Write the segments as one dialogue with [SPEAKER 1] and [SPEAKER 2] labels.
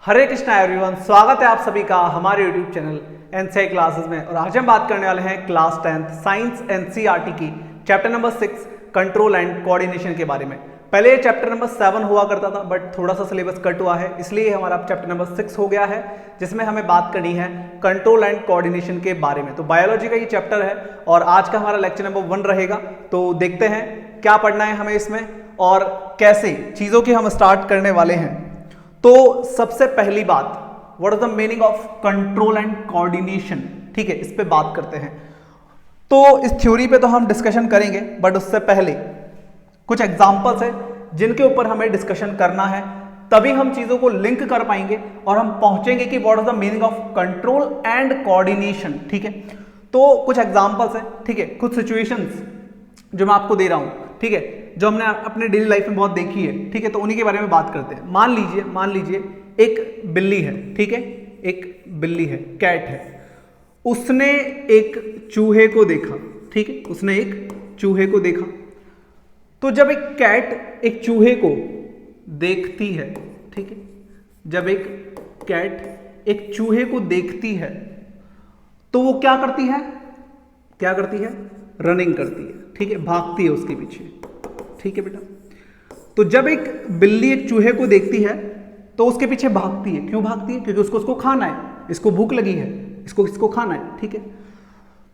[SPEAKER 1] हरे Krishna everyone, स्वागत है आप सभी का हमारे यूट्यूब चैनल एनसीआई क्लासेस में। और आज हम बात करने वाले हैं क्लास 10th साइंस एनसीईआरटी की chapter number 6 control and coordination के बारे में। पहले चैप्टर नंबर 7 हुआ करता था, बट थोड़ा सा सिलेबस कट हुआ है, इसलिए हमारा चैप्टर नंबर 6 हो गया है, जिसमें हमें बात करनी है कंट्रोल एंड कोऑर्डिनेशन के बारे में। तो बायोलॉजी का ये चैप्टर है और आज का हमारा लेक्चर नंबर 1 रहेगा। तो देखते हैं क्या पढ़ना है हमें इसमें और कैसे चीजों की हम स्टार्ट करने वाले हैं। तो सबसे पहली बात, what is the meaning of control and coordination, ठीक है, इस पे बात करते हैं। तो इस थ्योरी पे तो हम डिस्कशन करेंगे, बट उससे पहले कुछ एग्जांपल्स है जिनके ऊपर हमें डिस्कशन करना है, तभी हम चीजों को लिंक कर पाएंगे और हम पहुंचेंगे कि what is the meaning of control and coordination, ठीक है। तो कुछ एग्जांपल्स है, ठीक है, कुछ सिचुएशंस जो मैं आपको दे रहा हूं, ठीक है, जो हमने अपने डेली लाइफ में बहुत देखी है, ठीक है। तो उन्हीं के बारे में बात करते हैं। मान लीजिए एक बिल्ली है, ठीक है, एक बिल्ली है, कैट है, उसने एक चूहे को देखा, ठीक है, उसने एक चूहे को देखा। तो जब एक कैट एक चूहे को देखती है, ठीक है, जब एक कैट एक चूहे को देखती है तो वो क्या करती है, रनिंग करती है, ठीक है, भागती है उसके पीछे, ठीक है बेटा। तो जब एक बिल्ली एक चूहे को देखती है तो उसके पीछे भागती है। क्यों भागती है? क्योंकि उसको खाना है, इसको भूख लगी है, इसको खाना है, ठीक है।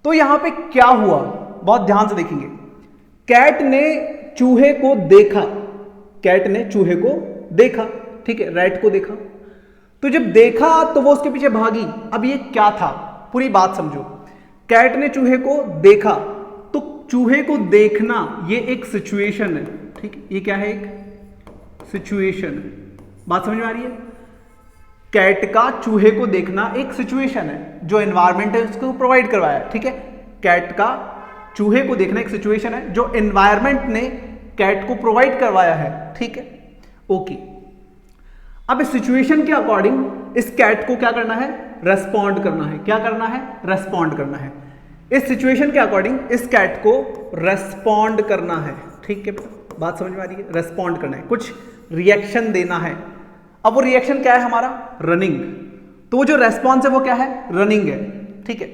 [SPEAKER 1] तो यहां पे क्या हुआ, बहुत ध्यान से देखेंगे। कैट ने चूहे को देखा, ठीक है, रैट को देखा। तो जब देखा तो वो उसके पीछे भागी। अब ये क्या था, पूरी बात समझो। कैट ने चूहे को देखा, तो चूहे को देखना ये एक सिचुएशन है, ठीक है, ये क्या है, एक सिचुएशन है। बात समझ में आ रही है? कैट का चूहे को देखना एक सिचुएशन है, जो एनवायरमेंट है उसको प्रोवाइड करवाया है, ठीक है। कैट का चूहे को देखना एक सिचुएशन है जो एनवायरमेंट ने कैट को प्रोवाइड करवाया है, ठीक है, ओके। अब इस सिचुएशन के अकॉर्डिंग इस कैट को क्या करना है, रेस्पॉन्ड करना है। क्या करना है? रेस्पॉन्ड करना है। इस सिचुएशन के अकॉर्डिंग इस कैट को रेस्पॉन्ड करना है, ठीक है, बात समझ में आ रही है? रेस्पॉन्ड करना है, कुछ रिएक्शन देना है। अब वो रिएक्शन क्या है हमारा? रनिंग। तो वो जो रेस्पॉन्स है वो क्या है? रनिंग है, ठीक है।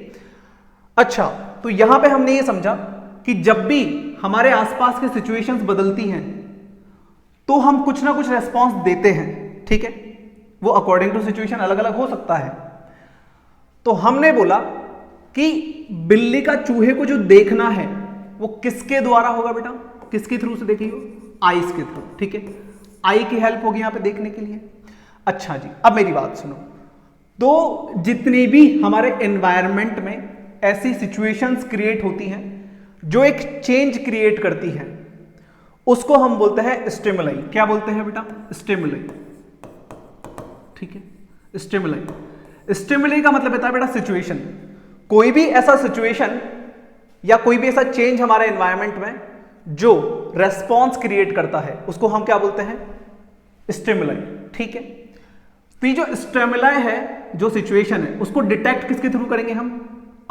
[SPEAKER 1] अच्छा, तो यहां पे हमने ये समझा कि जब भी हमारे आसपास की सिचुएशंस बदलती हैं तो हम कुछ ना कुछ रेस्पॉन्स देते हैं, ठीक है। वो अकॉर्डिंग टू सिचुएशन अलग अलग हो सकता है। तो हमने बोला कि बिल्ली का चूहे को जो देखना है वो किसके द्वारा होगा बेटा? किसके थ्रू से देखेगी? आईज के थ्रू, ठीक है। आई की हेल्प होगी यहां पे देखने के लिए। अच्छा जी, अब मेरी बात सुनो। तो जितनी भी हमारे एनवायरनमेंट में ऐसी सिचुएशंस क्रिएट होती हैं जो एक चेंज क्रिएट करती हैं, उसको हम बोलते हैं स्टिमुलाई। क्या बोलते हैं बेटा? स्टिमुलाई, ठीक है, स्टिमुलाई। स्टिमुलाई का मतलब होता है बेटा सिचुएशन। कोई भी ऐसा सिचुएशन या कोई भी ऐसा चेंज हमारे एनवायरनमेंट में जो रेस्पॉन्स क्रिएट करता है उसको हम क्या बोलते हैं? स्टिमुलाई, ठीक है। तो ये जो स्टिमुलाई है, जो सिचुएशन है, उसको डिटेक्ट किसके थ्रू करेंगे हम?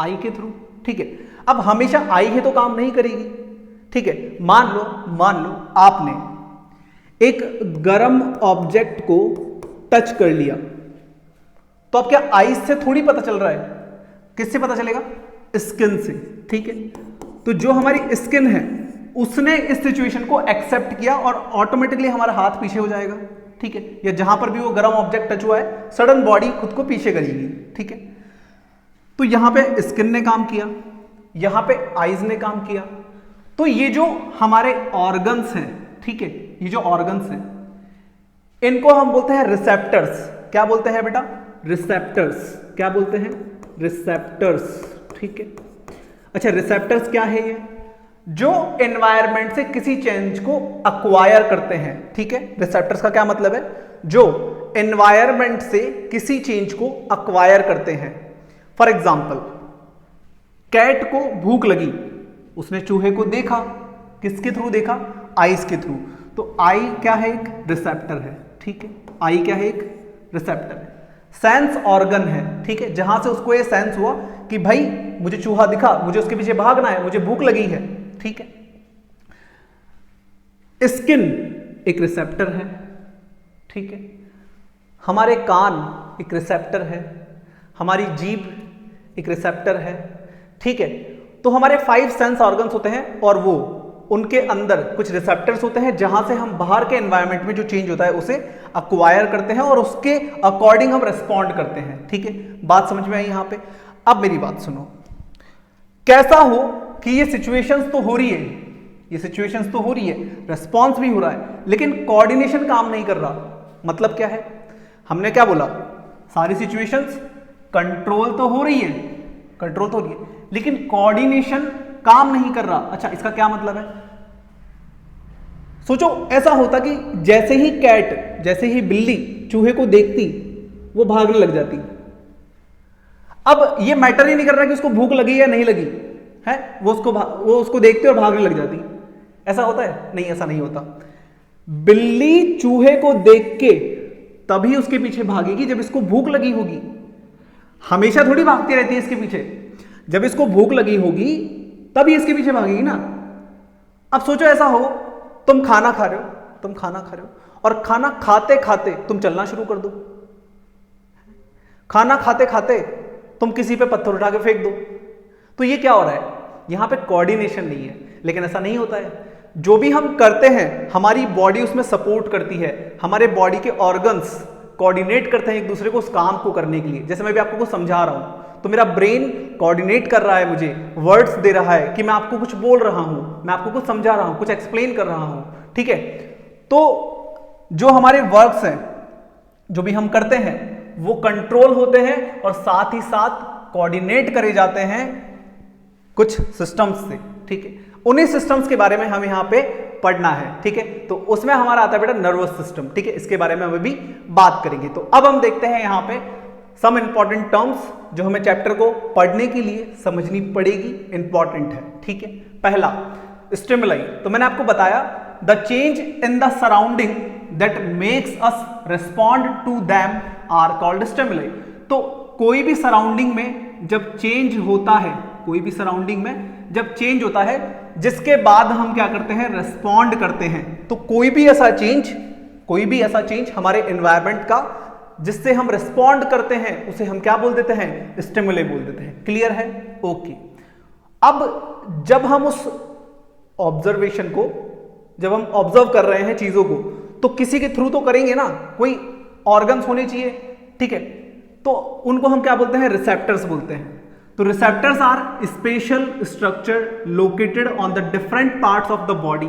[SPEAKER 1] आई के थ्रू, ठीक है। अब हमेशा आई है तो काम नहीं करेगी, ठीक है। मान लो आपने एक गर्म ऑब्जेक्ट को टच कर लिया, तो अब क्या आईज से थोड़ी पता चल रहा है? किससे पता चलेगा? स्किन से, ठीक है। तो जो हमारी स्किन है उसने इस सिचुएशन को एक्सेप्ट किया और ऑटोमेटिकली हमारा हाथ पीछे हो जाएगा, ठीक है। या जहां पर भी वो गर्म ऑब्जेक्ट टच हुआ है, सडन बॉडी खुद को पीछे करेगी, ठीक है। तो यहां पे स्किन ने काम किया, यहां पे आईज ने काम किया। तो ये जो हमारे ऑर्गन्स हैं, ठीक है, ये जो ऑर्गन्स हैं इनको हम बोलते हैं रिसेप्टर्स। क्या बोलते हैं बेटा? रिसेप्टर्स। क्या बोलते हैं? रिसेप्टर्स, ठीक है। अच्छा, रिसेप्टर्स क्या है? ये जो एनवायरनमेंट से किसी चेंज को अक्वायर करते हैं, ठीक है। रिसेप्टर्स का क्या मतलब है? जो एनवायरनमेंट से किसी चेंज को अक्वायर करते हैं। फॉर एग्जाम्पल, कैट को भूख लगी, उसने चूहे को देखा, किसके थ्रू देखा? आईज के थ्रू। तो आई क्या है? एक रिसेप्टर है, ठीक है। आई क्या है? एक रिसेप्टर है, सेंस ऑर्गन है, ठीक है, जहां से उसको ये सेंस हुआ कि भाई मुझे चूहा दिखा, मुझे उसके पीछे भागना है, मुझे भूख लगी है, ठीक है। स्किन एक रिसेप्टर है, ठीक है। हमारे कान एक रिसेप्टर है, हमारी जीभ एक रिसेप्टर है, ठीक है। तो हमारे 5 सेंस ऑर्गन्स होते हैं और वो उनके अंदर कुछ रिसेप्टर्स होते हैं जहां से हम बाहर के एनवायरनमेंट में जो चेंज होता है उसे अक्वायर करते हैं और उसके अकॉर्डिंग हम रिस्पॉन्ड करते हैं, ठीक है। बात समझ में आई यहां पे। अब मेरी बात सुनो, कैसा हो कि ये सिचुएशंस तो हो रही है, ये सिचुएशंस तो हो रही है, रिस्पॉन्स भी हो रहा है, लेकिन कोऑर्डिनेशन काम नहीं कर रहा। मतलब क्या है, हमने क्या बोला, सारी सिचुएशंस कंट्रोल तो हो रही है, कंट्रोल तो हो रही है, लेकिन कोऑर्डिनेशन काम नहीं कर रहा। अच्छा, इसका क्या मतलब है? सोचो, ऐसा होता कि जैसे ही कैट, जैसे ही बिल्ली चूहे को देखती वो भागने लग जाती। अब ये मैटर ही नहीं कर रहा कि उसको भूख लगी या नहीं लगी है, वो उसको देखते और भागने लग जाती। ऐसा होता है? नहीं, ऐसा नहीं होता। बिल्ली चूहे को देख के तभी उसके पीछे भागेगी जब इसको भूख लगी होगी। हमेशा थोड़ी भागती रहती है इसके पीछे, जब इसको भूख लगी होगी तभी इसके पीछे भागेगी ना। अब सोचो, ऐसा हो तुम खाना खा रहे हो, तुम खाना खा रहे हो और खाना खाते खाते तुम चलना शुरू कर दो, खाना खाते खाते तुम किसी पे पत्थर उठा के फेंक दो, तो ये क्या हो रहा है? यहां पे कोऑर्डिनेशन नहीं है। लेकिन ऐसा नहीं होता है, जो भी हम करते हैं हमारी बॉडी उसमें सपोर्ट करती है, हमारे बॉडी के ऑर्गन्स कोऑर्डिनेट करते हैं एक दूसरे को उस काम को करने के लिए। जैसे मैं भी आपको कुछ समझा रहा हूं तो मेरा ब्रेन कोऑर्डिनेट कर रहा है, मुझे वर्ड्स दे रहा है कि मैं आपको कुछ बोल रहा हूं, मैं आपको कुछ समझा रहा हूं, कुछ एक्सप्लेन कर रहा हूं, ठीक है। तो जो हमारे वर्क्स हैं, जो भी हम करते हैं, वो कंट्रोल होते हैं और साथ ही साथ कोऑर्डिनेट करे जाते हैं कुछ सिस्टम्स से, ठीक है। उन्हीं सिस्टम्स के बारे में हम यहां पे पढ़ना है, ठीक है। तो उसमें हमारा आता है बेटा नर्वस सिस्टम, ठीक है। इसके बारे में हम अभी बात करेंगे। तो अब हम देखते हैं यहां पे सम इंपॉर्टेंट टर्म्स जो हमें चैप्टर को पढ़ने के लिए समझनी पड़ेगी, इंपॉर्टेंट है, ठीक है। पहला, स्टिमुलाई। तो मैंने आपको बताया the change in the surrounding that makes us respond to them are called stimuli. तो कोई भी सराउंडिंग में जब चेंज होता है, कोई भी सराउंडिंग में जब चेंज होता है जिसके बाद हम क्या करते हैं, रिस्पॉन्ड करते हैं। तो कोई भी ऐसा चेंज हमारे एनवायरनमेंट का जिससे हम रिस्पॉन्ड करते हैं उसे हम क्या बोल देते हैं, स्टिमुलाई बोल देते हैं। क्लियर है? ओके। अब जब हम उस ऑब्जर्वेशन को, जब हम ऑब्जर्व कर रहे हैं चीजों को, तो किसी के थ्रू तो करेंगे ना, कोई ऑर्गन्स होने चाहिए, ठीक है। तो उनको हम क्या बोलते हैं, रिसेप्टर्स बोलते हैं। तो receptors are special structure located on the different parts of the body.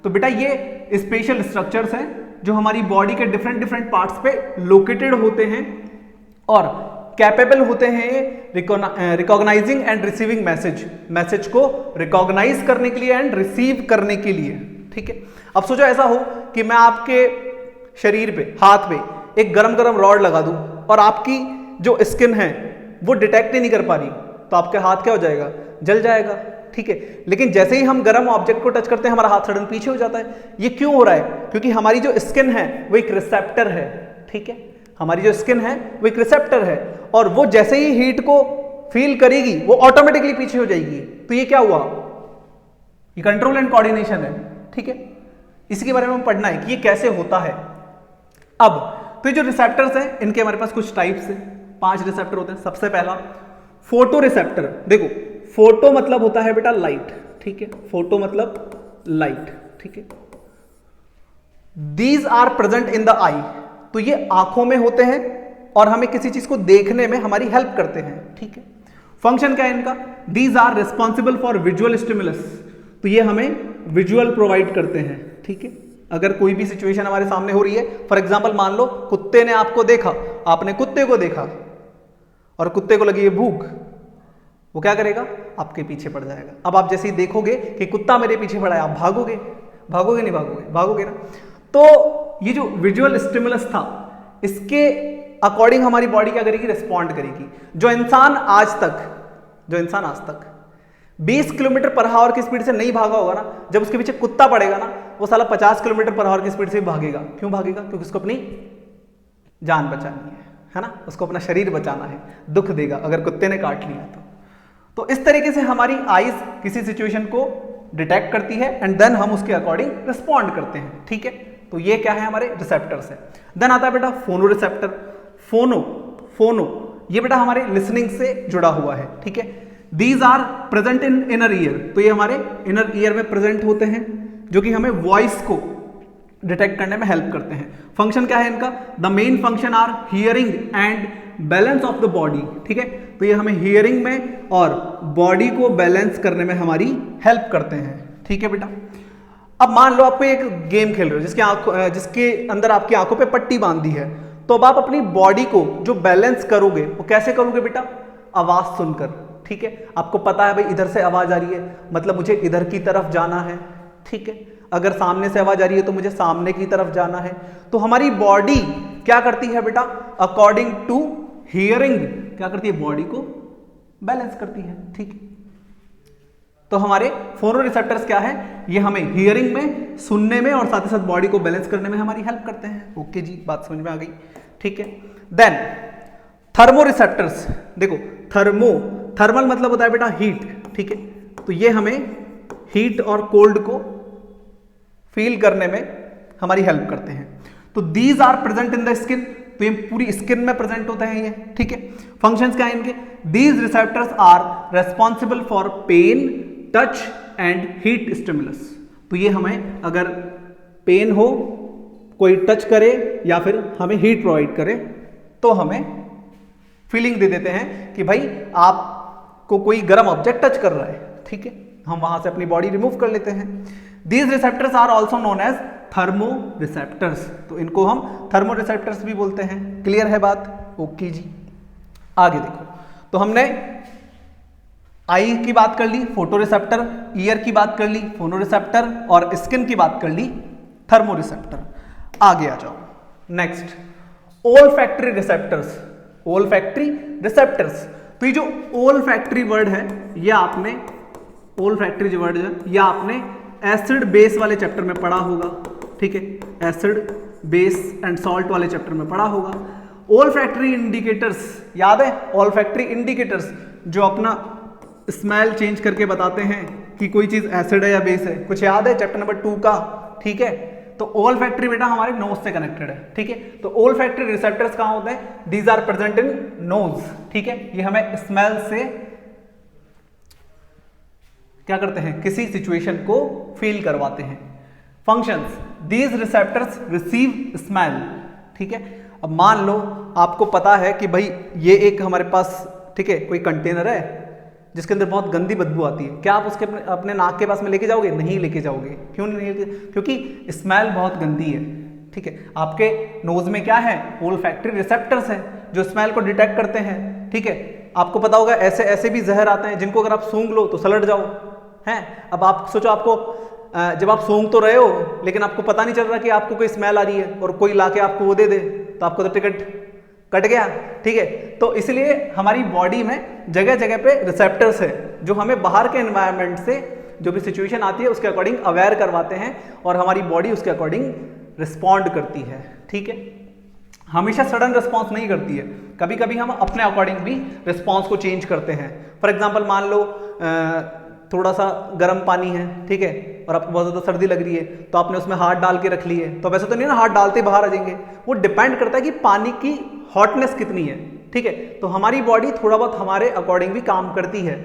[SPEAKER 1] तो बेटा ये स्पेशल स्ट्रक्चर्स हैं जो हमारी बॉडी के डिफरेंट पार्ट्स पे लोकेटेड होते हैं और कैपेबल होते हैं रिकॉग्नाइजिंग एंड रिसीविंग मैसेज को रिकॉग्नाइज करने के लिए एंड रिसीव करने के लिए, ठीक है। अब सोचो, ऐसा हो कि मैं आपके शरीर पे, हाथ पे एक गरम रॉड लगा दूं और आपकी जो स्किन है वो डिटेक्ट ही नहीं कर पा रही, तो आपके हाथ क्या हो जाएगा, जल जाएगा, ठीक है। लेकिन जैसे ही हम गर्म ऑब्जेक्ट को टच करते हैं हमारा हाथ सडन पीछे हो जाता है। ये क्यों हो रहा है? क्योंकि हमारी जो स्किन है वो एक रिसेप्टर है, ठीक है। हमारी जो स्किन है वो एक रिसेप्टर है और वो जैसे ही हीट को फील करेगी वो ऑटोमेटिकली पीछे हो जाएगी। तो ये क्या हुआ, ये कंट्रोल एंड कोऑर्डिनेशन है, ठीक है। इसी के बारे में हम पढ़ना है कि ये कैसे होता है। अब तो ये जो रिसेप्टर्स हैं इनके हमारे पास कुछ टाइप्स हैं, 5 रिसेप्टर होते हैं। सबसे पहला फोटो रिसेप्टर। देखो, फोटो मतलब होता है बेटा लाइट, ठीक है। फोटो मतलब लाइट, ठीक है। These are present in the eye. तो ये आंखों में होते हैं और हमें किसी चीज को देखने में हमारी हेल्प करते हैं, ठीक है। फंक्शन क्या है इनका? These are responsible for visual stimulus. तो ये हमें विजुअल प्रोवाइड करते हैं, ठीक है। अगर कोई भी सिचुएशन हमारे सामने हो रही है, फॉर एग्जाम्पल मान लो कुत्ते ने आपको देखा, आपने कुत्ते को देखा और कुत्ते को लगी है भूख, वो क्या करेगा, आपके पीछे पड़ जाएगा। अब आप जैसे ही देखोगे कि कुत्ता मेरे पीछे पड़ा है, आप भागोगे, भागोगे नहीं भागोगे, भागोगे ना। तो ये जो विजुअल स्टिमुलस था इसके अकॉर्डिंग हमारी बॉडी क्या करेगी, रिस्पॉन्ड करेगी। जो इंसान आज तक 20 किलोमीटर पर आवर की स्पीड से नहीं भागा होगा ना, जब उसके पीछे कुत्ता पड़ेगा ना, वो साला 50 किलोमीटर पर आवर की स्पीड से भागेगा। क्यों भागेगा? क्योंकि उसको अपनी जान बचानी है ना, उसको अपना शरीर बचाना है, दुख देगा अगर कुत्ते ने काट लिया तो इस तरीके से हमारी आईज किसी सिचुएशन को डिटेक्ट करती है एंड देन हम उसके अकॉर्डिंग रिस्पॉन्ड करते हैं, ठीक है। तो ये क्या है, हमारे रिसेप्टर्स है। देन आता है बेटा फोनो रिसेप्टर। फोनो ये बेटा हमारे लिसनिंग से जुड़ा हुआ है, ठीक है। These are present in inner ear, तो ये हमारे इनर ईयर में प्रेजेंट होते हैं, जो कि हमें वॉइस को डिटेक्ट करने में हेल्प करते हैं। फंक्शन क्या है इनका, the main function are hearing and balance of the body, ठीक है। तो ये हमें हियरिंग में और बॉडी को बैलेंस करने में हमारी हेल्प करते हैं, ठीक है बेटा। अब मान लो आप कोई एक गेम खेल रहे हो जिसके अंदर आपकी आंखों पे पट्टी बांधी है, तो अब आप अपनी बॉडी को जो बैलेंस करोगे वो कैसे करोगे बेटा, आवाज सुनकर, ठीक है। आपको पता है भाई इधर से आवाज आ रही है, मतलब मुझे इधर की तरफ जाना है, ठीक है। अगर सामने से आवाज आ रही है तो मुझे सामने की तरफ जाना है। तो हमारी बॉडी क्या करती है बेटा, अकॉर्डिंग टू हियरिंग क्या करती है, बॉडी को बैलेंस करती है, ठीक है। तो हमारे फोनो रिसेप्टर्स क्या है, ये हमें हियरिंग में, सुनने में और साथ ही साथ बॉडी को बैलेंस करने में हमारी हेल्प करते हैं। ओके जी, बात समझ में आ गई, ठीक है। देन थर्मो रिसेप्टर्स, देखो थर्मल मतलब होता है बेटा हीट, ठीक है। तो ये हमें हीट और कोल्ड को फील करने में हमारी हेल्प करते हैं। तो these are present in the skin, तो ये पूरी स्किन में प्रेजेंट होते हैं ये, ठीक है। फंक्शंस क्या है इनके, these receptors are responsible for pain, touch and heat stimulus. तो ये हमें अगर पेन हो, कोई टच करे या फिर हमें हीट प्रोवाइड करे, तो हमें फीलिंग दे देते हैं कि भाई आपको कोई गर्म ऑब्जेक्ट टच कर रहा है, ठीक है। हम वहां से अपनी बॉडी रिमूव कर लेते हैं। These receptors are also known as thermoreceptors, तो इनको हम थर्मो रिसेप्टर्स भी बोलते हैं। क्लियर है बात, ओके जी। आगे देखो, तो हमने आई की बात कर ली, फोटो रिसेप्टर, ईयर की बात कर ली, फोनो रिसेप्टर, और स्किन की बात कर ली, थर्मो रिसेप्टर। आगे आ जाओ, next olfactory receptors. Olfactory receptors, तो ये जो ओल्फैक्टरी वर्ड है, ये आपने ओल्फैक्टरी जो वर्ड है ये आपने एसिड बेस वाले चैप्टर में पढ़ा होगा, ठीक है। एसिड बेस एंड सॉल्ट वाले चैप्टर में पढ़ा होगा। ओल्फैक्टरी इंडिकेटर्स याद है, ओल्फैक्टरी इंडिकेटर्स जो अपना स्मेल चेंज करके बताते हैं कि कोई चीज एसिड है या बेस है, कुछ याद है चैप्टर नंबर 2 का, ठीक है। तो ओल्फैक्टरी बेटा हमारे नोज से कनेक्टेड है, ठीक है। तो ओल्फैक्टरी रिसेप्टर्स कहां होते हैं, these are present in nose, ठीक है। ये हमें स्मेल से क्या करते हैं, किसी सिचुएशन को फील करवाते हैं। Functions, these receptors receive smell, ठीक है। अब मान लो आपको पता है कि भाई ये एक हमारे पास, ठीक है, कोई कंटेनर है जिसके अंदर बहुत गंदी बदबू आती है, क्या आप उसके अपने नाक के पास में लेके जाओगे, नहीं लेके जाओगे। क्यों नहीं लेके, क्योंकि स्मेल बहुत गंदी है, ठीक है। आपके नोज में क्या है, ओल्फैक्टरी रिसेप्टर्स हैं जो स्मेल को डिटेक्ट करते हैं, ठीक है। आपको पता होगा ऐसे ऐसे भी जहर आते हैं जिनको अगर आप सूंघ लो तो सलट जाओ, हैं। अब आप सोचो, आपको जब आप सूंघ तो रहे हो लेकिन आपको पता नहीं चल रहा कि आपको कोई स्मेल आ रही है, और कोई लाके आपको वो दे दे तो आपको तो टिकट कट गया, ठीक है। तो इसलिए हमारी बॉडी में जगह जगह पे रिसेप्टर्स है जो हमें बाहर के एनवायरनमेंट से जो भी सिचुएशन आती है उसके अकॉर्डिंग अवेयर करवाते हैं, और हमारी बॉडी उसके अकॉर्डिंग रिस्पॉन्ड करती है, ठीक है। हमेशा सडन रिस्पॉन्स नहीं करती है, कभी कभी हम अपने अकॉर्डिंग भी रिस्पॉन्स को चेंज करते हैं। फॉर एग्जाम्पल मान लो थोड़ा सा गर्म पानी है, ठीक है, और आपको बहुत ज़्यादा सर्दी लग रही है, तो आपने उसमें हाथ डाल के रख लिए, तो वैसे तो नहीं ना हाथ डालते बाहर आ जाएंगे, वो डिपेंड करता है कि पानी की हॉटनेस कितनी है, ठीक है। तो हमारी बॉडी थोड़ा बहुत हमारे अकॉर्डिंग भी काम करती है,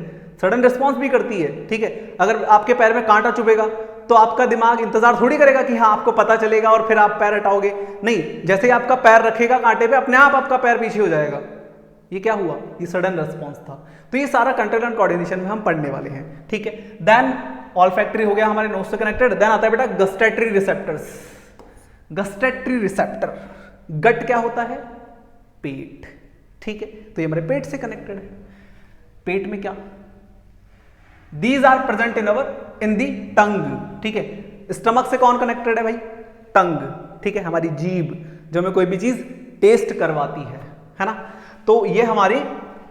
[SPEAKER 1] सडन रिस्पॉन्स भी करती है, ठीक है। अगर आपके पैर में कांटा चुभेगा तो आपका दिमाग इंतजार थोड़ी करेगा कि हाँ आपको पता चलेगा और फिर आप पैर हटाओगे, नहीं, जैसे ही आपका पैर रखेगा कांटे पे अपने आप आपका पैर पीछे हो जाएगा। ये क्या हुआ, ये सडन रिस्पॉन्स था। तो ये सारा कंट्रोल एंड कोऑर्डिनेशन में हम पढ़ने वाले हैं, ठीक है। देन ऑल्फैक्टरी हो गया हमारे नोज से कनेक्टेड। देन आता है बेटा गस्टेटरी रिसेप्टर्स। गस्टेटरी रिसेप्टर, गट क्या होता है, पेट, ठीक है। तो ये हमारे पेट से कनेक्टेड है। पेट में क्या, दीज आर प्रेजेंट इन दी टंग, ठीक है। स्टमक से कौन कनेक्टेड है भाई, टंग, ठीक है, हमारी जीभ जो हमें कोई भी चीज टेस्ट करवाती है ना। तो ये हमारी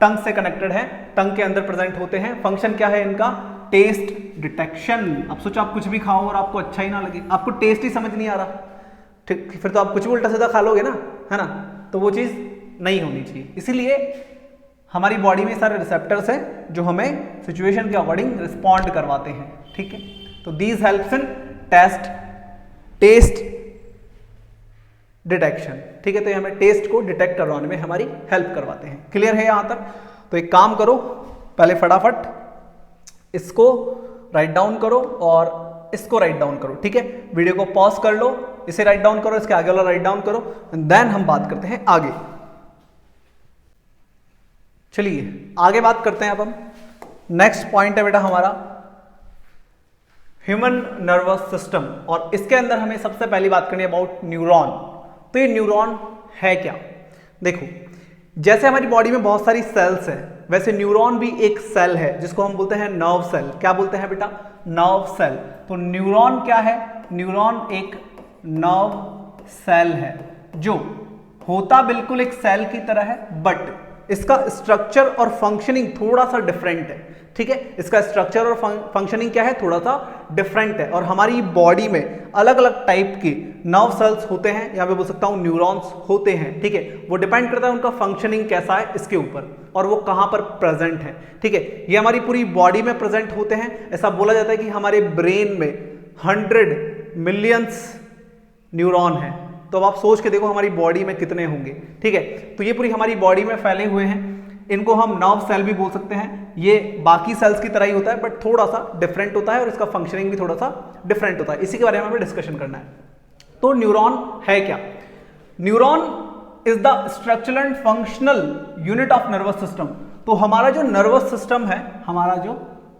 [SPEAKER 1] टंग से कनेक्टेड है, टंग के अंदर प्रेजेंट होते हैं। फंक्शन क्या है इनका, टेस्ट डिटेक्शन। अब सोचो आप कुछ भी खाओ और आपको अच्छा ही ना लगे, आपको टेस्ट ही समझ नहीं आ रहा, ठीक, फिर तो आप कुछ भी उल्टा सीधा खा लोगे ना, है ना। तो वो चीज नहीं होनी चाहिए, इसीलिए हमारी बॉडी में सारे रिसेप्टर्स हैं जो हमें सिचुएशन के अकॉर्डिंग रिस्पॉन्ड करवाते हैं, ठीक है। तो these helps in taste detection, ठीक है। तो ये हमें टेस्ट को डिटेक्ट करवाने में हमारी हेल्प करवाते हैं। क्लियर है यहां तक? तो एक काम करो, पहले फटाफट इसको राइट डाउन करो और इसको राइट डाउन करो, ठीक है। वीडियो को पॉज कर लो, इसे राइट डाउन करो, इसके आगे वाला राइट डाउन करो, देन हम बात करते हैं आगे। चलिए आगे बात करते हैं। अब हम नेक्स्ट पॉइंट है बेटा हमारा ह्यूमन नर्वस सिस्टम, और इसके अंदर हमें सबसे पहली बात करनी है अबाउट न्यूरॉन। तो ये न्यूरॉन है क्या? देखो, जैसे हमारी बॉडी में बहुत सारी सेल्स हैं, वैसे न्यूरॉन भी एक सेल है जिसको हम बोलते हैं नर्व सेल। क्या बोलते हैं बेटा? Nerve cell. तो न्यूरॉन क्या है? न्यूरॉन एक नर्व सेल है जो होता बिल्कुल एक सेल की तरह है, बट इसका स्ट्रक्चर और फंक्शनिंग थोड़ा सा डिफरेंट है, ठीक है। इसका स्ट्रक्चर और फंक्शनिंग क्या है? थोड़ा सा डिफरेंट है। और हमारी बॉडी में अलग अलग टाइप के नर्व सेल्स होते हैं, यहां पे बोल सकता हूं न्यूरॉन्स होते हैं, ठीक है। वो डिपेंड करता है उनका फंक्शनिंग कैसा है इसके ऊपर, और वो कहां पर प्रेजेंट है, ठीक है। ये हमारी पूरी बॉडी में प्रेजेंट होते हैं। ऐसा बोला जाता है कि हमारे ब्रेन में 100 मिलियंस न्यूरॉन है। तो अब आप सोच के देखो हमारी बॉडी में कितने होंगे, ठीक है। तो ये पूरी हमारी बॉडी में फैले हुए हैं, इनको हम नर्व सेल भी बोल सकते हैं। ये बाकी सेल्स की तरह ही होता है, बट थोड़ा सा डिफरेंट होता है और इसका फंक्शनिंग भी थोड़ा सा डिफरेंट होता है। इसी के बारे में हमें डिस्कशन करना है। तो न्यूरॉन है क्या? Neuron is the structural and functional unit of nervous system. तो हमारा जो नर्वस सिस्टम है, हमारा जो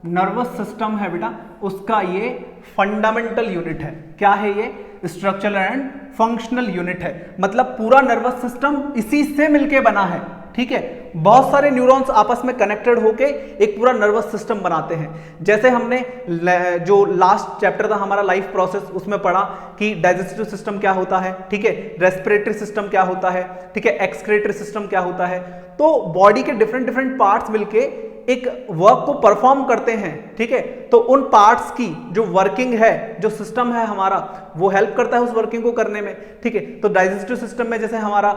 [SPEAKER 1] नर्वस सिस्टम है बेटा, उसका ये फंडामेंटल यूनिट है। क्या है ये? स्ट्रक्चरल एंड फंक्शनल यूनिट है। मतलब पूरा नर्वस सिस्टम इसी से मिलके बना है, ठीक है। बहुत सारे न्यूरॉन्स आपस में कनेक्टेड होके एक पूरा नर्वस सिस्टम बनाते हैं। जैसे हमने जो लास्ट चैप्टर था हमारा लाइफ प्रोसेस, उसमें पढ़ा कि डाइजेस्टिव सिस्टम क्या होता है, ठीक है, रेस्पिरेटरी सिस्टम क्या होता है, ठीक है, एक्सक्रीटरी सिस्टम क्या होता है। तो बॉडी के डिफरेंट डिफरेंट पार्ट्स मिलके एक वर्क को परफॉर्म करते हैं, ठीक है। तो उन पार्ट्स की जो वर्किंग है, जो सिस्टम है हमारा, वो हेल्प करता है उस वर्किंग को करने में, ठीक है। तो डाइजेस्टिव सिस्टम में जैसे हमारा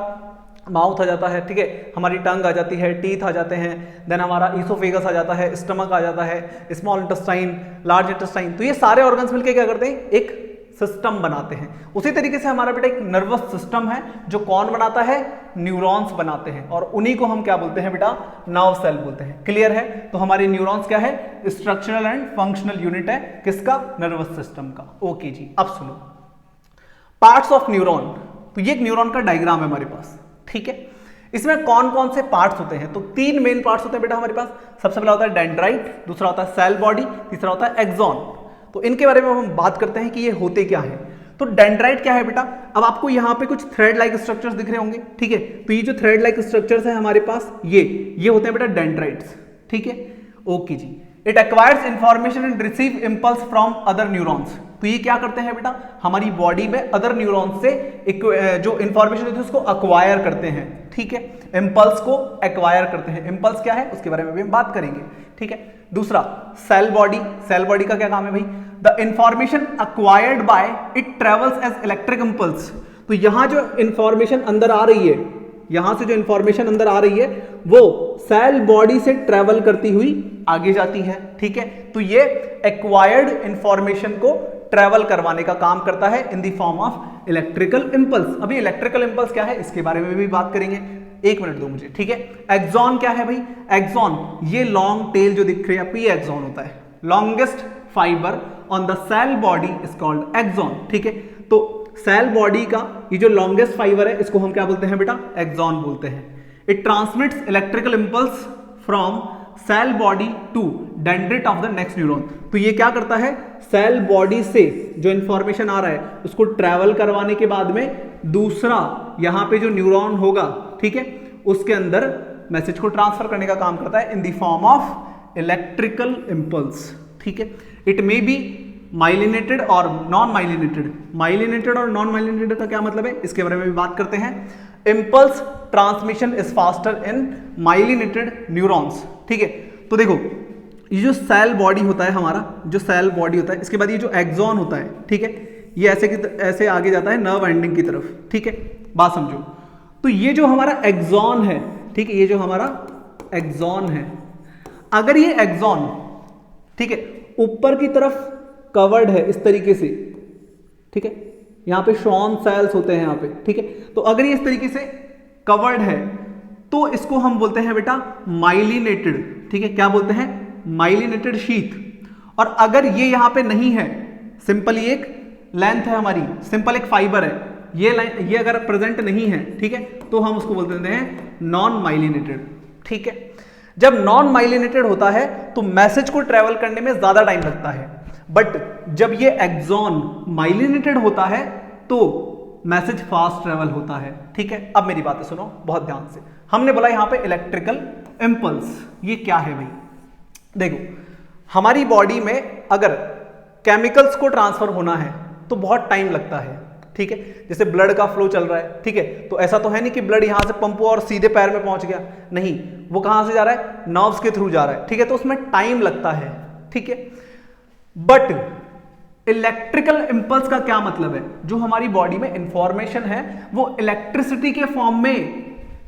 [SPEAKER 1] माउथ आ जाता है, ठीक है, हमारी टंग आ जाती है, टीथ आ जाते हैं, देन हमारा ईसोफेगस आ जाता है, स्टमक आ जाता है, स्मॉल इंटेस्टाइन, लार्ज इंटेस्टाइन। तो ये सारे ऑर्गन्स मिलके क्या करते हैं? एक सिस्टम बनाते हैं। उसी तरीके से हमारा बेटा एक नर्वस सिस्टम है जो कौन बनाता है? न्यूरॉन्स बनाते हैं, और उन्हीं को हम क्या बोलते हैं बेटा? नर्व सेल बोलते हैं। क्लियर है? तो हमारे न्यूरॉन्स क्या है? स्ट्रक्चरल एंड फंक्शनल यूनिट है किसका? नर्वस सिस्टम का। ओके जी, अब सुनो पार्ट्स ऑफ न्यूरॉन। तो ये एक न्यूरॉन का डायग्राम है हमारे पास, ठीक है। इसमें कौन कौन से पार्ट्स होते हैं? तो 3 मेन पार्ट्स होते हैं बेटा हमारे पास। सबसे पहला होता है डेंड्राइट, दूसरा होता है सेल बॉडी, तीसरा होता है एक्सॉन। तो इनके बारे में हम बात करते हैं कि ये होते क्या है। तो डेंड्राइट क्या है बेटा? अब आपको यहां पे कुछ थ्रेड लाइक स्ट्रक्चर्स दिख रहे होंगे, ठीक है। तो ये जो थ्रेड लाइक स्ट्रक्चर्स है हमारे पास, ये होते हैं बेटा डेंड्राइट्स, ठीक है। ओके जी। It acquires information and receive impulse from other neurons. तो ये क्या करते हैं बेटा? हमारी बॉडी में अदर न्यूरॉन्स से जो इंफॉर्मेशन होती है उसको अक्वायर करते हैं, ठीक है। इंपल्स को एक्वायर करते हैं। इंपल्स क्या है उसके बारे में भी हम बात करेंगे, ठीक है। दूसरा सेल बॉडी। सेल बॉडी का क्या काम है भाई? The information acquired by it travels as electric impulse. तो यहां जो इंफॉर्मेशन अंदर आ रही है, यहां से जो इंफॉर्मेशन अंदर आ रही है वो सेल बॉडी से ट्रेवल करती हुई आगे जाती है, ठीक है। तो ये एक्वायर्ड इंफॉर्मेशन को ट्रेवल करवाने का काम करता है in the form of electrical impulse. अभी इलेक्ट्रिकल इंपल्स क्या है इसके बारे में भी बात करेंगे, 1 मिनट दो मुझे, ठीक है। एक्सॉन क्या है भाई? एक्सॉन ये लॉन्ग टेल जो दिख रही है आपको, ये एक्सॉन होता है। Longest fibre on the cell body is called axon, ठीक है। तो सेल बॉडी का ये जो लॉन्गेस्ट फाइबर है इसको हम क्या बोलते हैं बेटा? एक्सॉन बोलते हैं। It transmits electrical impulse from cell body to dendrite of the next neuron. तो ये क्या करता है? सेल बॉडी से जो इंफॉर्मेशन आ रहा है उसको ट्रेवल करवाने के बाद में दूसरा यहां पे जो न्यूरॉन होगा, ठीक है, उसके अंदर मैसेज को ट्रांसफर करने का काम करता है in the form of electrical impulse, ठीक है। इट मे बी माइलिनेटेड और नॉन माइलिनेटेड। माइलिनेटेड और नॉन माइलिनेटेड का क्या मतलब है इसके बारे में भी बात करते हैं। Impulse transmission is faster in myelinated neurons, ठीक है। तो देखो ये जो सेल बॉडी होता है हमारा, जो सेल बॉडी होता है, इसके बाद ये जो एक्सॉन होता है, ठीक है, ये ऐसे आगे जाता है नर्व एंडिंग की तरफ, ठीक है। बात समझो। तो ये जो हमारा एक्सॉन है, ठीक है, ये जो हमारा एक्सॉन है, अगर ये एक्सॉन, ठीक है, ऊपर की तरफ कवर्ड है इस तरीके से, ठीक है, यहाँ पे शॉन सेल्स होते हैं यहाँ पे, ठीक है। तो अगर ये इस तरीके से कवर्ड है तो इसको हम बोलते हैं बेटा माइलिनेटेड, ठीक है। क्या बोलते हैं? Myelinated sheath. और अगर ये यहाँ पे नहीं है, सिंपल ये एक लेंथ है हमारी, सिंपल एक फाइबर है, ये अगर प्रेजेंट नहीं है, ठीक है, तो हम उसको बोल देते हैं नॉन माइलिनेटेड, ठीक है। जब नॉन माइलिनेटेड होता है तो मैसेज को ट्रेवल करने में ज्यादा टाइम लगता है, बट जब ये एक्सॉन माइलिनेटेड होता है तो मैसेज फास्ट ट्रेवल होता है, ठीक है। अब मेरी बातें सुनो बहुत ध्यान से। हमने बोला यहां पे इलेक्ट्रिकल इंपल्स, ये क्या है भाई? देखो, हमारी बॉडी में अगर केमिकल्स को ट्रांसफर होना है तो बहुत टाइम लगता है, ठीक है। जैसे ब्लड का फ्लो चल रहा है, ठीक है, तो ऐसा तो है नहीं कि ब्लड यहां से पंप हुआ और सीधे पैर में पहुंच गया, नहीं, वो कहां से जा रहा है? नर्व्स के थ्रू जा रहा है, ठीक है, तो उसमें टाइम लगता है, ठीक है। बट इलेक्ट्रिकल इंपल्स का क्या मतलब है? जो हमारी बॉडी में इंफॉर्मेशन है वो इलेक्ट्रिसिटी के फॉर्म में,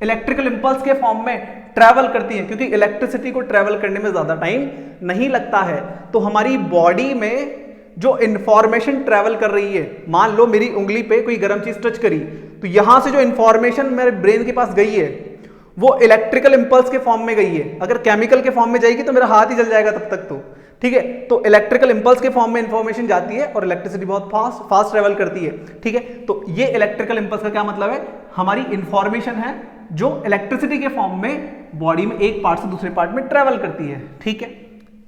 [SPEAKER 1] इलेक्ट्रिकल इंपल्स के फॉर्म में ट्रैवल करती है, क्योंकि इलेक्ट्रिसिटी को ट्रैवल करने में ज्यादा टाइम नहीं लगता है। तो हमारी बॉडी में जो इंफॉर्मेशन ट्रैवल कर रही है, मान लो मेरी उंगली पे कोई गर्म चीज टच करी, तो यहां से जो इंफॉर्मेशन मेरे ब्रेन के पास गई है वो इलेक्ट्रिकल इंपल्स के फॉर्म में गई है। अगर केमिकल के फॉर्म में जाएगी तो मेरा हाथ ही जल जाएगा तब तक, तो ठीक है। तो इलेक्ट्रिकल इंपल्स के फॉर्म में इंफॉर्मेशन जाती है और इलेक्ट्रिसिटी बहुत फास्ट ट्रेवल करती है, ठीक है। तो ये इलेक्ट्रिकल इंपल्स का क्या मतलब है? हमारी इंफॉर्मेशन है जो इलेक्ट्रिसिटी के फॉर्म में बॉडी में एक पार्ट से दूसरे पार्ट में ट्रेवल करती है, ठीक है।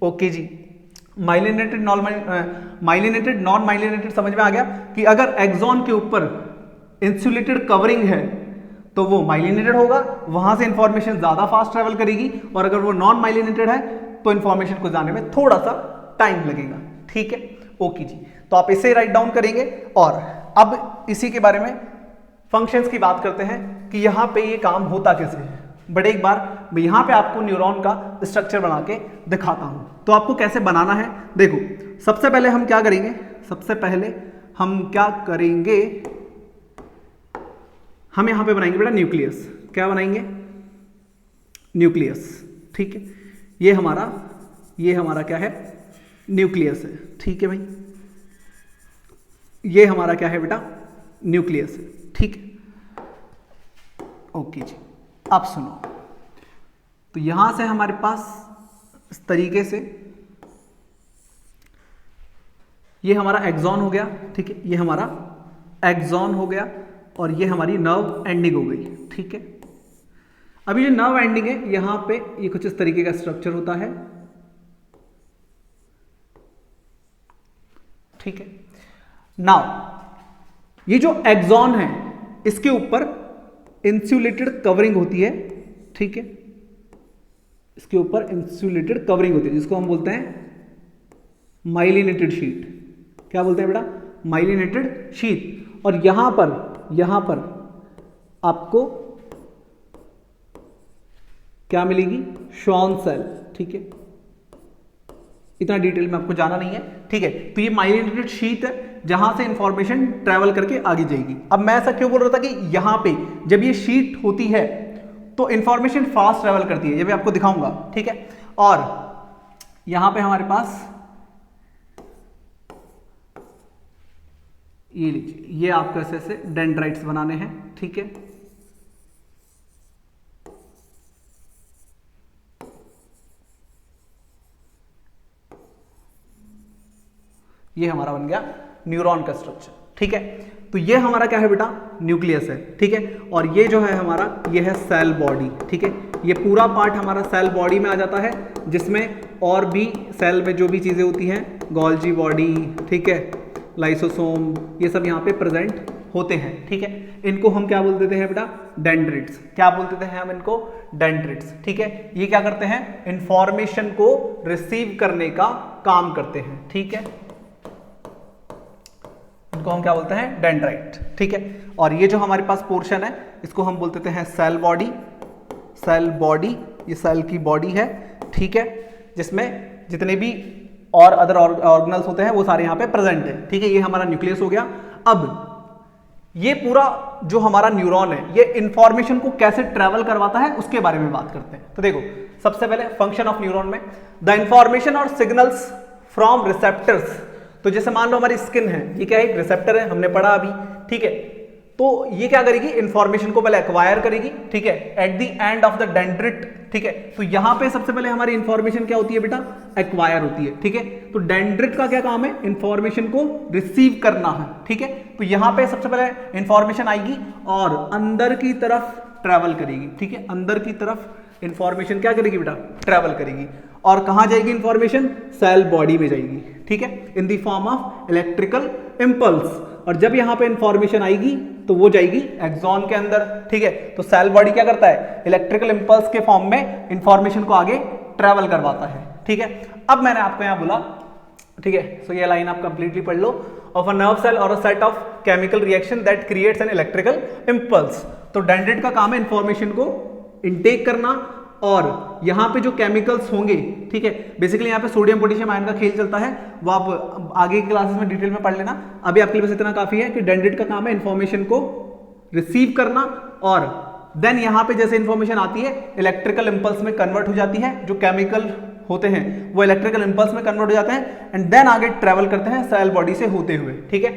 [SPEAKER 1] ओके जी, माइलिनेटेड नॉन माइलिनेटेड समझ में आ गया कि अगर एक्सॉन के ऊपर इंसुलेटेड कवरिंग है तो वो माइलिनेटेड होगा, वहां से इंफॉर्मेशन ज्यादा फास्ट ट्रेवल करेगी, और अगर वो नॉन माइलिनेटेड है तो इंफॉर्मेशन को जाने में थोड़ा सा टाइम लगेगा, ठीक है। ओके जी, तो आप इसे राइट डाउन करेंगे। और अब इसी के बारे में फंक्शंस की बात करते हैं कि यहां पे ये काम होता कैसे है। बट एक बार मैं यहां पे आपको न्यूरॉन का स्ट्रक्चर बना के दिखाता हूं। तो आपको कैसे बनाना है, देखो, सबसे पहले हम क्या करेंगे, हम यहां पे बनाएंगे बेटा न्यूक्लियस। क्या बनाएंगे? न्यूक्लियस, ठीक है। ये हमारा क्या है? न्यूक्लियस है, ठीक है भाई। ये हमारा क्या है बेटा? न्यूक्लियस है, ठीक है। ओके जी, अब सुनो, तो यहां से हमारे पास इस तरीके से ये हमारा एक्सॉन हो गया, ठीक है, ये हमारा एक्सॉन हो गया और ये हमारी नर्व एंडिंग हो गई, ठीक है। अभी जो नर्व एंडिंग है यहां पे ये कुछ इस तरीके का स्ट्रक्चर होता है, ठीक है। नाउ ये जो एक्सॉन है इसके ऊपर इंसुलेटेड कवरिंग होती है, ठीक है, इसके ऊपर इंसुलेटेड कवरिंग होती है जिसको हम बोलते हैं माइलिनेटेड शीट। क्या बोलते हैं बेटा? Myelinated sheet. और यहां पर आपको क्या मिलेगी? शॉन सेल, ठीक है। इतना डिटेल में आपको जाना नहीं है, ठीक है। तो ये माइलिनेटेड शीट है जहां से इंफॉर्मेशन ट्रेवल करके आगे जाएगी। अब मैं ऐसा क्यों बोल रहा था कि यहां पे जब ये शीट होती है तो इंफॉर्मेशन फास्ट ट्रेवल करती है, ये भी आपको दिखाऊंगा, ठीक है। और यहां पे हमारे पास ये लीजिए, ये आपको ऐसे डेंड्राइट्स बनाने हैं, ठीक है। ये हमारा बन गया न्यूरॉन का स्ट्रक्चर, ठीक है। तो ये हमारा क्या है बेटा? न्यूक्लियस है, ठीक है। और ये जो है हमारा, ये है सेल बॉडी, ठीक है। ये पूरा पार्ट हमारा सेल बॉडी में आ जाता है, जिसमें और भी सेल में जो भी चीजें होती हैं, गोल्जी बॉडी, ठीक है, लाइसोसोम, ये सब यहाँ पे प्रेजेंट होते हैं, ठीक है। इनको हम क्या बोल देते हैं बेटा? डेंड्रिट्स। क्या बोल देते हैं हम इनको? डेंड्रिट्स, ठीक है। ये क्या करते हैं? इंफॉर्मेशन को रिसीव करने का काम करते हैं, ठीक है। इनको हम क्या बोलते हैं? डेंड्राइट, ठीक है। और ये जो हमारे पास पोर्शन है इसको हम बोल देते हैं सेल बॉडी। सेल बॉडी, ये सेल की बॉडी है, ठीक है, जिसमें जितने भी और अदर ऑर्गेनल्स होते हैं वो सारे यहाँ पे प्रेजेंट है, ठीक है। ये हमारा न्यूक्लियस हो गया। अब ये पूरा जो हमारा न्यूरॉन है ये इंफॉर्मेशन को कैसे ट्रेवल करवाता है उसके बारे में बात करते हैं। तो देखो, सबसे पहले फंक्शन ऑफ न्यूरॉन में द इंफॉर्मेशन और सिग्नल्स फ्रॉम रिसेप्टर्स। तो जैसे मान लो हमारी स्किन है, ये क्या है, एक रिसेप्टर है, हमने पढ़ा अभी, ठीक है। तो ये क्या करेगी, इंफॉर्मेशन को पहले एक्वायर करेगी, ठीक है, at the end of the dendrite, ठीक है। तो यहां पे सबसे पहले हमारी इंफॉर्मेशन क्या होती है बेटा, एक्वायर होती है, ठीक है। तो डेंड्रिट का क्या काम है, इंफॉर्मेशन को रिसीव करना है, ठीक है। तो यहां पे सबसे पहले इंफॉर्मेशन आएगी और अंदर की तरफ ट्रेवल करेगी, ठीक है। अंदर की तरफ इंफॉर्मेशन क्या करेगी बेटा, ट्रेवल करेगी। और कहां जाएगी इंफॉर्मेशन, सेल बॉडी में जाएगी, ठीक है, in the form of electrical impulse. और जब यहां पे इंफॉर्मेशन आएगी तो वो जाएगी एक्सॉन के अंदर, ठीक है। तो सेल बॉडी क्या करता है, इलेक्ट्रिकल इंपल्स के फॉर्म में इंफॉर्मेशन को आगे ट्रेवल करवाता है, ठीक है। अब मैंने आपको यहां बोला, ठीक है, सो ये लाइन आप कंप्लीटली पढ़ लो, ऑफ अ नर्व सेल और a set of chemical reaction that creates an electrical impulse. तो डेंड्रिट का काम है इंफॉर्मेशन को इनटेक करना, और यहां पे जो केमिकल्स होंगे, ठीक है, बेसिकली यहां पे सोडियम पोटेशियम आयन का खेल चलता है, वो आप आगे की क्लासेस में डिटेल में पढ़ लेना। अभी आपके लिए बस इतना काफी है कि डेंड्रिट का काम है इंफॉर्मेशन को रिसीव करना, और देन यहां पे जैसे इंफॉर्मेशन आती है इलेक्ट्रिकल इंपल्स में कन्वर्ट हो जाती है, जो केमिकल होते हैं वो इलेक्ट्रिकल इंपल्स में कन्वर्ट हो जाते हैं, एंड देन आगे ट्रेवल करते हैं सेल बॉडी से होते हुए, ठीक है।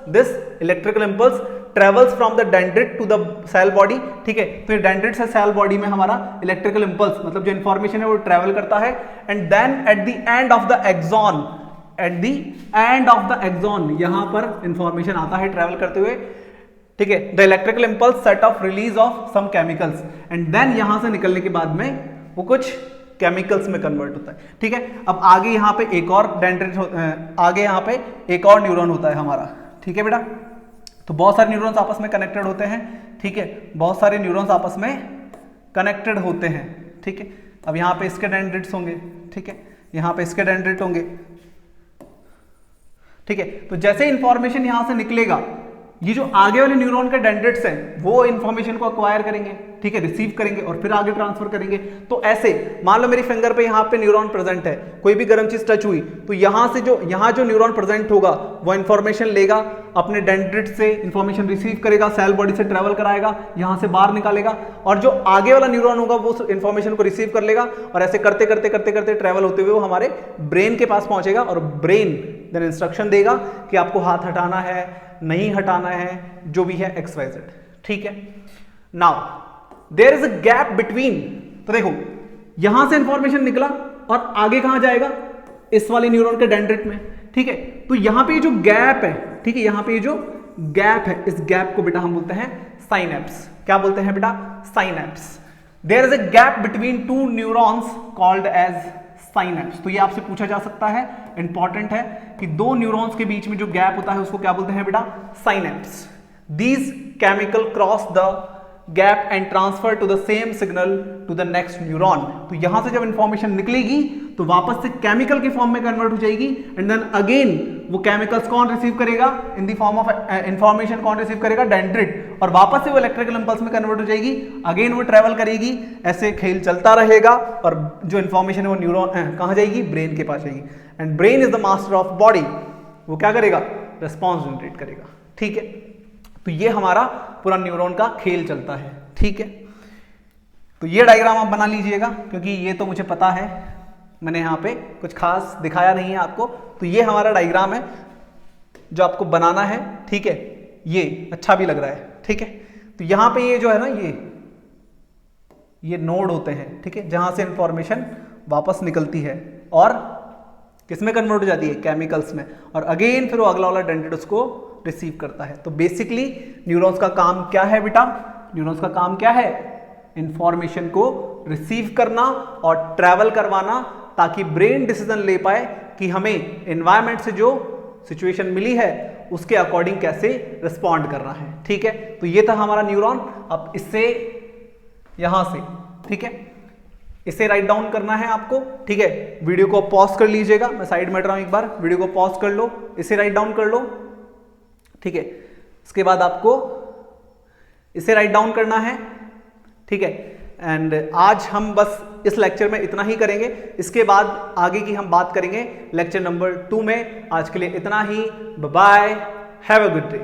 [SPEAKER 1] This electrical impulse travels from the dendrite to the cell body, ठीक है। तो डेंड्रिट से सेल बॉडी में हमारा इलेक्ट्रिकल इंपल्स मतलब जो इंफॉर्मेशन है वो ट्रेवल करता है, and then at the end of the axon, at the end of the axon यहां पर इंफॉर्मेशन आता है ट्रेवल करते हुए, ठीक है। The electrical impulse set off release of some chemicals, and then यहां से निकलने के बाद में वो कुछ केमिकल्स में कन्वर्ट होता है, ठीक है। अब आगे यहां पे एक और डेंड्रिट, आगे यहां पे एक और न्यूरॉन होता है हमारा, ठीक है बेटा। तो बहुत सारे न्यूरॉन्स आपस में कनेक्टेड होते हैं, ठीक है, बहुत सारे न्यूरॉन्स आपस में कनेक्टेड होते हैं, ठीक है। अब यहां पे इसके डेंड्रिट्स होंगे, ठीक है, यहां पे इसके डेंड्रिट होंगे, ठीक है। तो जैसे इंफॉर्मेशन यहां से निकलेगा, ये जो आगे वाले न्यूरॉन के डेंड्रिट्स हैं वो इंफॉर्मेशन को एक्वायर करेंगे, ठीक है, रिसीव करेंगे और फिर आगे ट्रांसफर करेंगे। तो ऐसे मान लो मेरी फिंगर पे यहाँ पे न्यूरॉन प्रेजेंट है, कोई भी गर्म चीज टच हुई तो यहाँ से यहाँ जो न्यूरॉन प्रेजेंट होगा वो इंफॉर्मेशन लेगा, अपने डेंड्रिट से इंफॉर्मेशन रिसीव करेगा, सेल बॉडी से ट्रेवल कराएगा, यहाँ से बाहर निकालेगा, और जो आगे वाला न्यूरॉन होगा वो इंफॉर्मेशन को रिसीव कर लेगा, और ऐसे करते करते करते करते ट्रेवल होते हुए वो हमारे ब्रेन के पास पहुंचेगा, और ब्रेन देन इंस्ट्रक्शन देगा कि आपको हाथ हटाना है, नहीं हटाना है, जो भी है XYZ, ठीक है। Now there is a gap between, तो देखो यहां से इंफॉर्मेशन निकला और आगे कहां जाएगा, इस वाले न्यूरॉन के डेंड्रिट में, ठीक है। तो यहां पे जो गैप है, ठीक है, यहां पे जो गैप है, इस गैप को बेटा हम बोलते हैं साइनेप्स। क्या बोलते हैं बेटा, synapse. There is a gap between two neurons called as synapse. तो ये आपसे पूछा जा सकता है, इंपॉर्टेंट है, कि दो न्यूरॉन्स के बीच में जो गैप होता है उसको क्या बोलते हैं बेटा, synapse. These chemical cross the gap and transfer to the same signal to the next neuron. तो यहां से जब इंफॉर्मेशन निकलेगी तो वापस से केमिकल के फॉर्म में कन्वर्ट हो जाएगी, एंड देन अगेन वो केमिकल्स कौन रिसीव करेगा, in the form of information कौन रिसीव करेगा, डेंड्रिट, और वापस से वो इलेक्ट्रिकल इंपल्स में कन्वर्ट हो जाएगी, अगेन वो ट्रेवल करेगी, ऐसे खेल चलता रहेगा, और जो इंफॉर्मेशन है वो न्यूरॉन कहां जाएगी, ब्रेन के पास जाएगी, and brain is the master of body, वो क्या करेगा, रिस्पॉन्स जनरेट करेगा, ठीक है। तो ये हमारा पूरा न्यूरॉन का खेल चलता है, ठीक है। तो ये डायग्राम आप बना लीजिएगा, क्योंकि ये तो मुझे पता है, मैंने यहाँ पे कुछ खास दिखाया नहीं है आपको। तो ये हमारा डायग्राम है जो आपको बनाना है, ठीक है, ये अच्छा भी लग रहा है, ठीक है। तो यहाँ पे ये जो है ना, ये नोड होते हैं, ठीक है, जहां से इंफॉर्मेशन वापस निकलती है और किसमें कन्वर्ट हो जाती है, केमिकल्स में, और अगेन फिर वो अगला वाला डेंड्रिट उसको रिसीव करता है। तो बेसिकली न्यूरॉन्स का काम क्या है बेटा, न्यूरॉन्स का काम क्या है, इंफॉर्मेशन को रिसीव करना और ट्रैवल करवाना, ताकि ब्रेन डिसीजन ले पाए कि हमें एनवायरनमेंट से जो सिचुएशन मिली है उसके अकॉर्डिंग कैसे रिस्पॉन्ड करना है, ठीक है। तो ये था हमारा न्यूरॉन। अब इससे यहां से, ठीक है, इसे राइट डाउन करना है आपको, ठीक है। वीडियो को पॉज कर लीजिएगा, मैं साइड में हट रहा हूं, एक बार वीडियो को पॉज कर लो, इसे राइट डाउन कर लो, ठीक है। इसके बाद आपको इसे राइट डाउन करना है, ठीक है। एंड आज हम बस इस लेक्चर में इतना ही करेंगे, इसके बाद आगे की हम बात करेंगे लेक्चर नंबर 2 में। आज के लिए इतना ही, bye bye, have a good day.